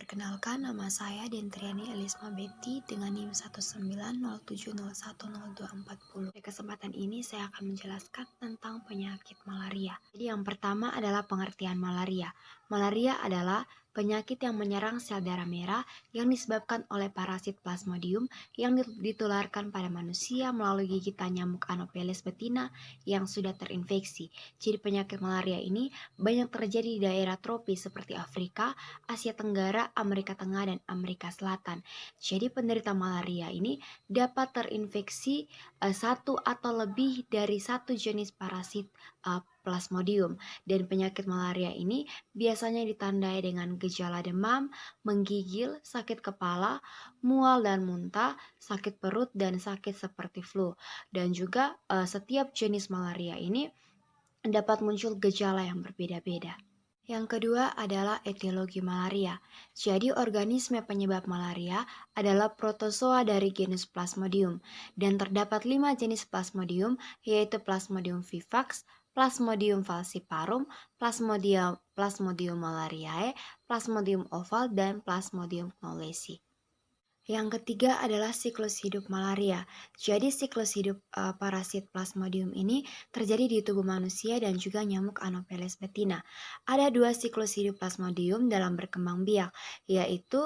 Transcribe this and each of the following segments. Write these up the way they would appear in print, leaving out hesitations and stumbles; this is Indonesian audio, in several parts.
Perkenalkan, nama saya Dentriani Elisma Betty dengan NIM 190701024. Pada kesempatan ini saya akan menjelaskan tentang penyakit malaria. Jadi yang pertama adalah pengertian malaria. Malaria adalah penyakit yang menyerang sel darah merah yang disebabkan oleh parasit Plasmodium yang ditularkan pada manusia melalui gigitan nyamuk Anopheles betina yang sudah terinfeksi. Jadi penyakit malaria ini banyak terjadi di daerah tropis seperti Afrika, Asia Tenggara, Amerika Tengah, dan Amerika Selatan. Jadi penderita malaria ini dapat terinfeksi satu atau lebih dari satu jenis parasit Plasmodium, dan penyakit malaria ini biasanya ditandai dengan gejala demam, menggigil, sakit kepala, mual dan muntah, sakit perut, dan sakit seperti flu. Dan juga setiap jenis malaria ini dapat muncul gejala yang berbeda-beda. Yang kedua adalah etiologi malaria. Jadi organisme penyebab malaria adalah protozoa dari genus Plasmodium, dan terdapat 5 jenis Plasmodium, yaitu Plasmodium vivax, Plasmodium falciparum, Plasmodium malariae, Plasmodium oval, dan Plasmodium knowlesi. Yang ketiga adalah siklus hidup malaria. Jadi siklus hidup parasit Plasmodium ini terjadi di tubuh manusia dan juga nyamuk Anopheles betina. Ada 2 siklus hidup Plasmodium dalam berkembang biak, yaitu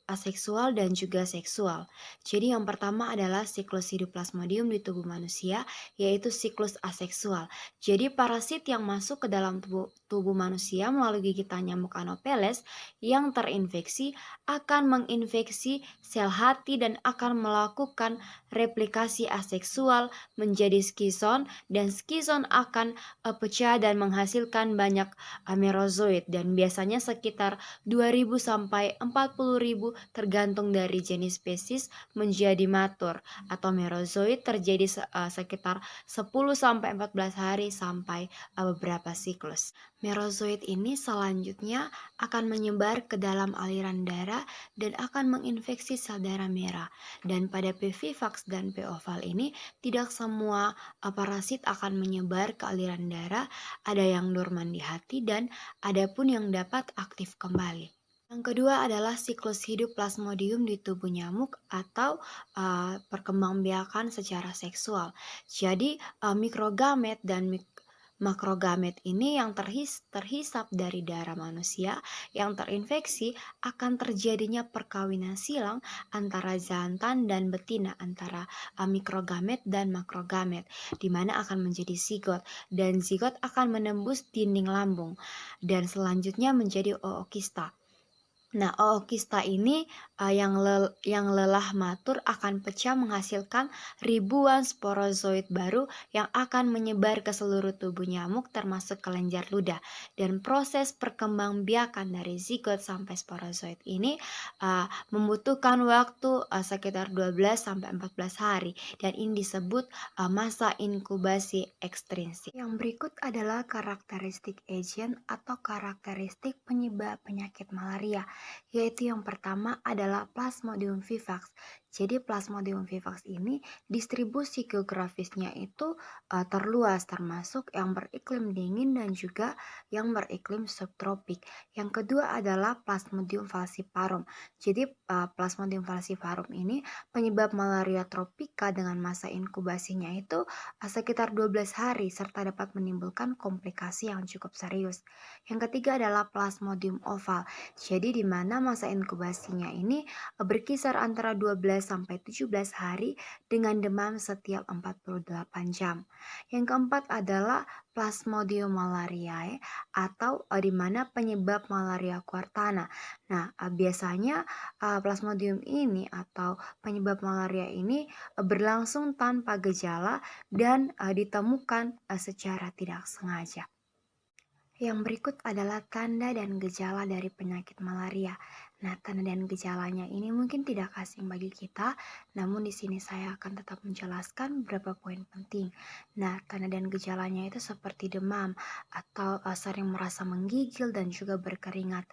aseksual dan juga seksual. Jadi yang pertama adalah siklus hidup Plasmodium di tubuh manusia, yaitu siklus aseksual. Jadi parasit yang masuk ke dalam tubuh manusia melalui gigitan nyamuk Anopheles yang terinfeksi akan menginfeksi sel hati dan akan melakukan replikasi aseksual menjadi skison, dan skison akan pecah dan menghasilkan banyak merozoid, dan biasanya sekitar 2000 sampai 40.000 tergantung dari jenis spesies menjadi matur atau merozoid terjadi sekitar 10 sampai 14 hari sampai beberapa siklus. Merozoid ini selanjutnya akan menyebar ke dalam aliran darah dan akan menginfeksi sel darah merah. Dan pada P. vivax dan P. oval ini tidak semua parasit akan menyebar ke aliran darah, ada yang dorman di hati dan ada pun yang dapat aktif kembali. Yang kedua adalah siklus hidup Plasmodium di tubuh nyamuk atau perkembangbiakan secara seksual. Jadi mikrogamet dan makrogamet ini yang terhisap dari darah manusia yang terinfeksi akan terjadinya perkawinan silang antara jantan dan betina, antara mikrogamet dan makrogamet, di mana akan menjadi zigot, dan zigot akan menembus dinding lambung dan selanjutnya menjadi ookista. Nah, ookista ini yang lelah matur akan pecah menghasilkan ribuan sporozoid baru yang akan menyebar ke seluruh tubuh nyamuk termasuk kelenjar ludah. Dan proses perkembangbiakan dari zigot sampai sporozoid ini membutuhkan waktu sekitar 12 sampai 14 hari, dan ini disebut masa inkubasi ekstrinsik. Yang berikut adalah karakteristik agent atau karakteristik penyebab penyakit malaria, yaitu yang pertama adalah Plasmodium vivax. Jadi Plasmodium vivax ini distribusi geografisnya itu terluas, termasuk yang beriklim dingin dan juga yang beriklim subtropik. Yang kedua adalah Plasmodium falciparum. Jadi Plasmodium falciparum ini penyebab malaria tropika dengan masa inkubasinya itu sekitar 12 hari serta dapat menimbulkan komplikasi yang cukup serius. Yang ketiga adalah Plasmodium oval. Jadi di mana masa inkubasinya ini berkisar antara 12 sampai 17 hari dengan demam setiap 48 jam. Yang keempat adalah Plasmodium malariae atau di mana penyebab malaria kuartana. Nah, biasanya Plasmodium ini atau penyebab malaria ini berlangsung tanpa gejala dan ditemukan secara tidak sengaja. Yang berikut adalah tanda dan gejala dari penyakit malaria. Nah, tanda dan gejalanya ini mungkin tidak asing bagi kita, namun di sini saya akan tetap menjelaskan beberapa poin penting. Nah, tanda dan gejalanya itu seperti demam atau sering merasa menggigil dan juga berkeringat.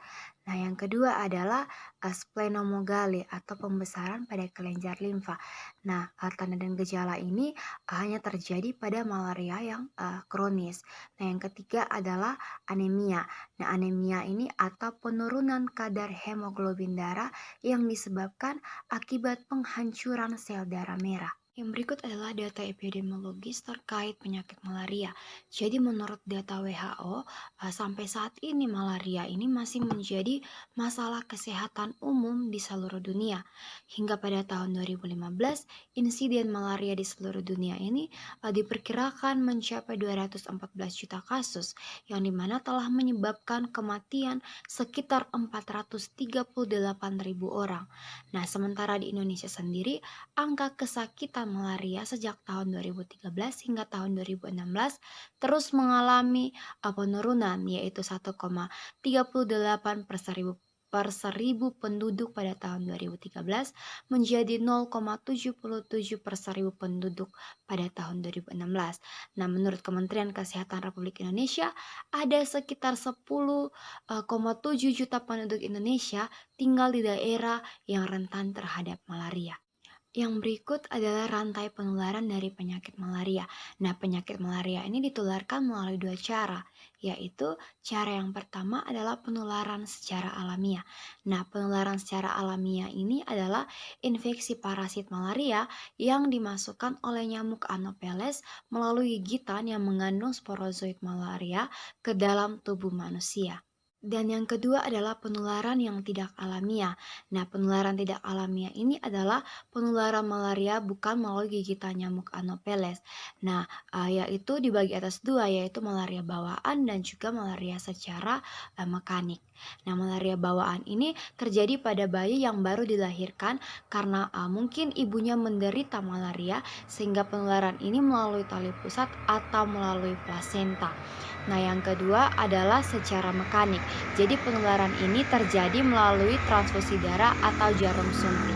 Nah, yang kedua adalah splenomegaly atau pembesaran pada kelenjar limfa. Nah, tanda dan gejala ini hanya terjadi pada malaria yang kronis. Nah, yang ketiga adalah anemia. Nah, anemia ini atau penurunan kadar hemoglobin darah yang disebabkan akibat penghancuran sel darah merah. Yang berikut adalah data epidemiologis terkait penyakit malaria. Jadi menurut data WHO, sampai saat ini malaria ini masih menjadi masalah kesehatan umum di seluruh dunia. Hingga pada tahun 2015, insiden malaria di seluruh dunia ini diperkirakan mencapai 214 juta kasus, yang dimana telah menyebabkan kematian sekitar 438.000 orang. Nah, sementara di Indonesia sendiri, angka kesakitan malaria sejak tahun 2013 hingga tahun 2016 terus mengalami penurunan, yaitu 1,38 per seribu penduduk pada tahun 2013 menjadi 0,77 per seribu penduduk pada tahun 2016. Nah, menurut Kementerian Kesehatan Republik Indonesia, ada sekitar 10,7 juta penduduk Indonesia tinggal di daerah yang rentan terhadap malaria. Yang berikut adalah rantai penularan dari penyakit malaria. Nah, penyakit malaria ini ditularkan melalui dua cara, yaitu cara yang pertama adalah penularan secara alamiah. Nah, penularan secara alamiah ini adalah infeksi parasit malaria yang dimasukkan oleh nyamuk Anopheles melalui gigitan yang mengandung sporozoid malaria ke dalam tubuh manusia. Dan yang kedua adalah penularan yang tidak alamiah. Nah, penularan tidak alamiah ini adalah penularan malaria bukan melalui gigitan nyamuk Anopheles. Nah, yaitu dibagi atas dua, yaitu malaria bawaan dan juga malaria secara mekanik. Nah, malaria bawaan ini terjadi pada bayi yang baru dilahirkan karena mungkin ibunya menderita malaria sehingga penularan ini melalui tali pusat atau melalui plasenta. Nah, yang kedua adalah secara mekanik. Jadi penularan ini terjadi melalui transfusi darah atau jarum suntik.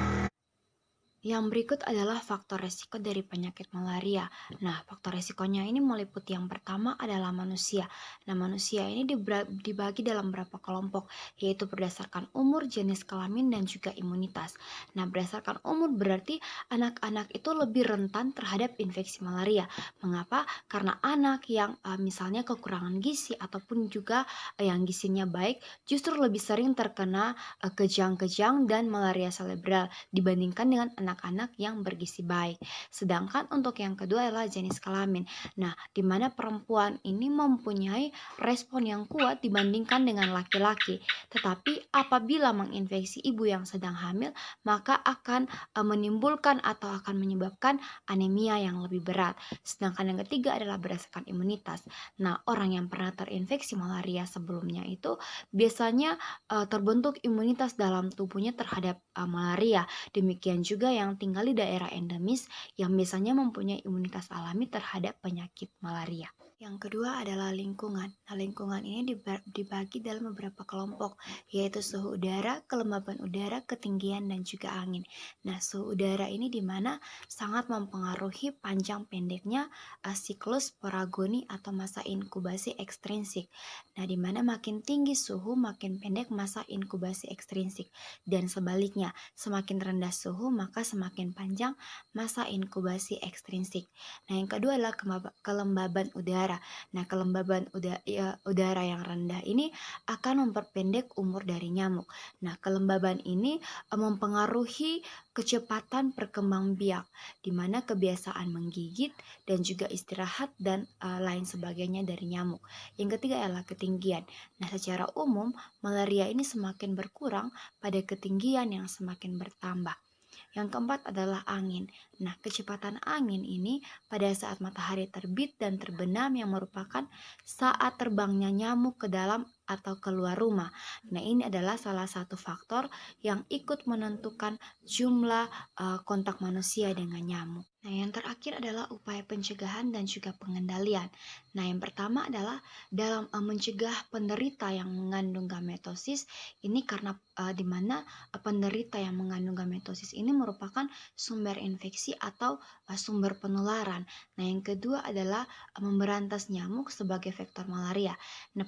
Yang berikut adalah faktor resiko dari penyakit malaria. Nah, faktor resikonya ini meliputi yang pertama adalah manusia. Nah, manusia ini dibagi dalam beberapa kelompok, yaitu berdasarkan umur, jenis kelamin, dan juga imunitas. Nah, berdasarkan umur berarti anak-anak itu lebih rentan terhadap infeksi malaria. Mengapa? Karena anak yang misalnya kekurangan gizi ataupun juga yang gizinya baik justru lebih sering terkena kejang-kejang dan malaria cerebral dibandingkan dengan anak-anak yang bergizi baik. Sedangkan untuk yang kedua adalah jenis kelamin. Nah, di mana perempuan ini mempunyai respon yang kuat dibandingkan dengan laki-laki. Tetapi apabila menginfeksi ibu yang sedang hamil, maka akan menimbulkan atau akan menyebabkan anemia yang lebih berat. Sedangkan yang ketiga adalah berdasarkan imunitas. Nah, orang yang pernah terinfeksi malaria sebelumnya itu biasanya terbentuk imunitas dalam tubuhnya terhadap malaria. Demikian juga yang tinggal di daerah endemis yang biasanya mempunyai imunitas alami terhadap penyakit malaria. Yang kedua adalah lingkungan. Nah, lingkungan ini dibagi dalam beberapa kelompok, yaitu suhu udara, kelembaban udara, ketinggian, dan juga angin. Nah, suhu udara ini dimana sangat mempengaruhi panjang pendeknya siklus poragoni atau masa inkubasi ekstrinsik. Nah, dimana makin tinggi suhu, makin pendek masa inkubasi ekstrinsik. Dan sebaliknya, semakin rendah suhu, maka semakin panjang masa inkubasi ekstrinsik. Nah, yang kedua adalah kelembaban udara. Nah, kelembaban udara yang rendah ini akan memperpendek umur dari nyamuk. Nah, kelembaban ini mempengaruhi kecepatan perkembangbiak, di mana kebiasaan menggigit dan juga istirahat dan lain sebagainya dari nyamuk. Yang ketiga adalah ketinggian. Nah, secara umum malaria ini semakin berkurang pada ketinggian yang semakin bertambah. Yang keempat adalah angin. Nah, kecepatan angin ini pada saat matahari terbit dan terbenam yang merupakan saat terbangnya nyamuk ke dalam atau keluar rumah. Nah, ini adalah salah satu faktor yang ikut menentukan jumlah kontak manusia dengan nyamuk. Nah, yang terakhir adalah upaya pencegahan dan juga pengendalian. Nah, yang pertama adalah dalam mencegah penderita yang mengandung gametosis ini karena di mana penderita yang mengandung gametosis ini merupakan sumber infeksi atau sumber penularan. Nah, yang kedua adalah memberantas nyamuk sebagai vektor malaria. Nah,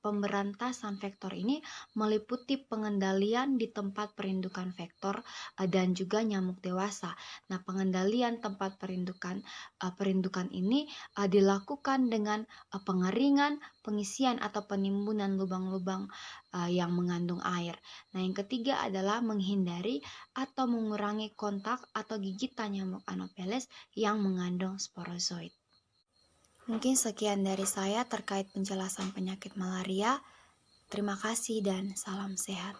pemberantasan vektor ini meliputi pengendalian di tempat perindukan vektor dan juga nyamuk dewasa. Nah, pengendalian tempat perindukan ini dilakukan dengan pengeringan, pengisian atau penimbunan lubang-lubang yang mengandung air. Nah, yang ketiga adalah menghindari atau mengurangi kontak atau gigitan nyamuk Anopheles yang mengandung sporozoid. Mungkin sekian dari saya terkait penjelasan penyakit malaria. Terima kasih dan salam sehat.